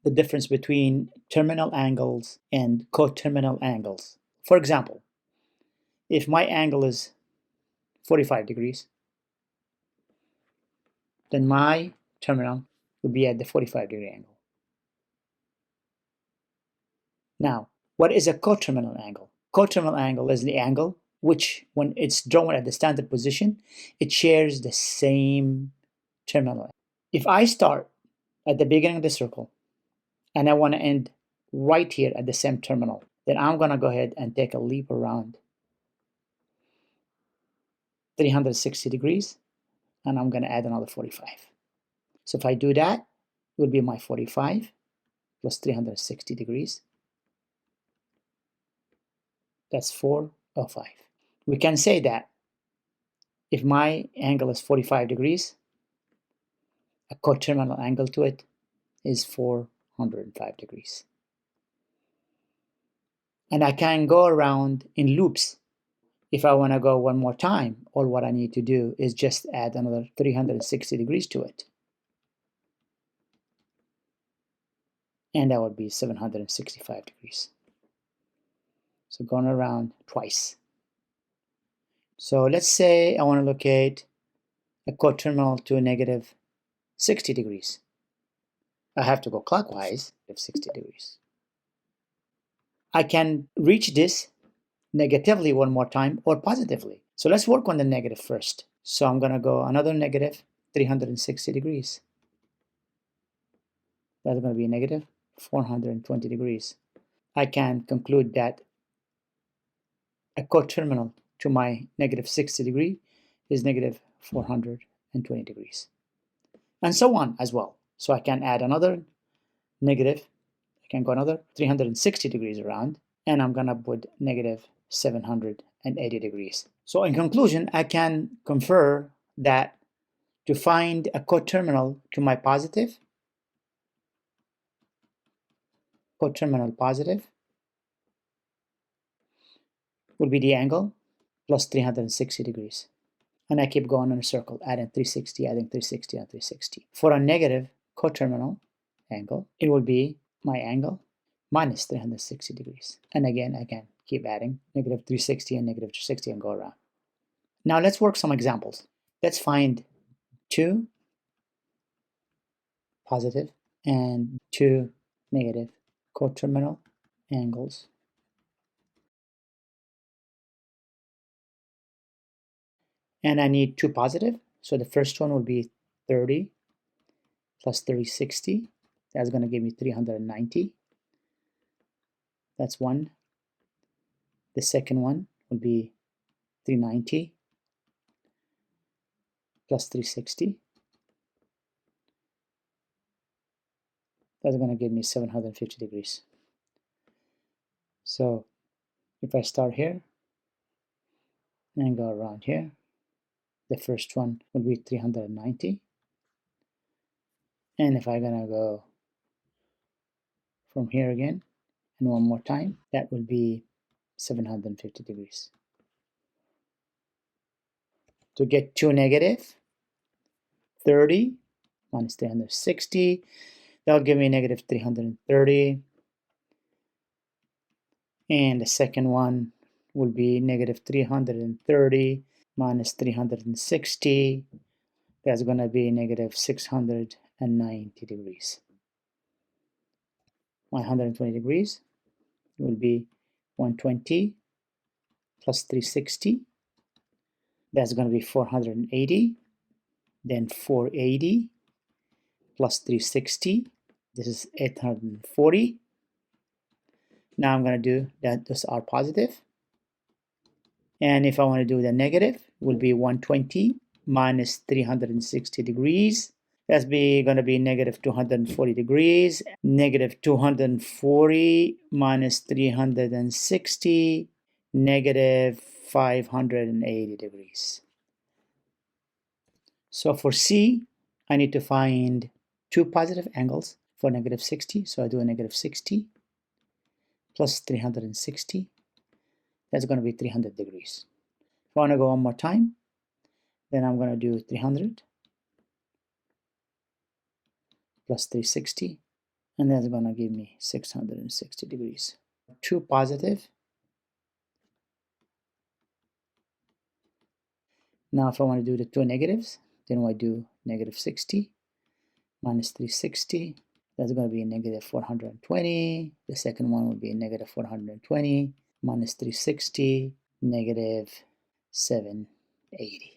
the difference between terminal angles and coterminal angles. For example, if my angle is 45 degrees, then my terminal would be at the 45-degree angle. Now, what is a coterminal angle? Coterminal angle is the angle which, when it's drawn at the standard position, it shares the same terminal. If I start at the beginning of the circle and I want to end right here at the same terminal, then I'm going to go ahead and take a leap around 360 degrees, and I'm going to add another 45. So if I do that, it will be my 45 plus 360 degrees. That's 405. We can say that if my angle is 45 degrees, a coterminal angle to it is 405 degrees. And I can go around in loops. If I want to go one more time, all what I need to do is just add another 360 degrees to it. And that would be 765 degrees. So going around twice. So let's say I want to locate a coterminal to negative 60 degrees. I have to go clockwise of 60 degrees. I can reach this negatively one more time or positively. So let's work on the negative first. So I'm going to go another negative 360 degrees. That's going to be negative 420 degrees. I can conclude that a coterminal to my negative 60 degree is negative 420 degrees. And so on as well. So I can add another negative, I can go another 360 degrees around, and I'm going to put negative 780 degrees. So in conclusion, I can confer that to find a coterminal to my positive, coterminal positive will be the angle plus 360 degrees. And I keep going in a circle, adding 360, adding 360, and 360. For a negative coterminal angle, it will be my angle minus 360 degrees. And again, I can keep adding negative 360 and negative 360 and go around. Now let's work some examples. Let's find two positive and two negative coterminal angles. And I need two positive. So the first one will be 30 plus 360. That's going to give me 390. That's one. The second one will be 390 plus 360. That's going to give me 750 degrees. So if I start here and go around here, the first one will be 390. And if I'm going to go from here again and one more time, that will be 750 degrees. To get two negative, 30 minus 360, that'll give me negative 330. And the second one will be negative 330 minus 360. That's going to be negative 690 degrees. 120 degrees will be 120 plus 360. That's going to be 480. Then 480 plus 360. This is 840. Now I'm going to do that. Those are positive. And if I want to do the negative, it will be 120 minus 360 degrees. That's going to be negative 240 degrees. Negative 240 minus 360, negative 580 degrees. So for C, I need to find two positive angles for negative 60. So I do a negative 60 plus 360. That's going to be 300 degrees. If I want to go one more time, then I'm going to do 300 plus 360, and that's going to give me 660 degrees. 2 positive. Now if I want to do the 2 negatives, then I do negative 60 minus 360. That's going to be a negative 420. The second one would be a negative 420 minus 360, negative 780.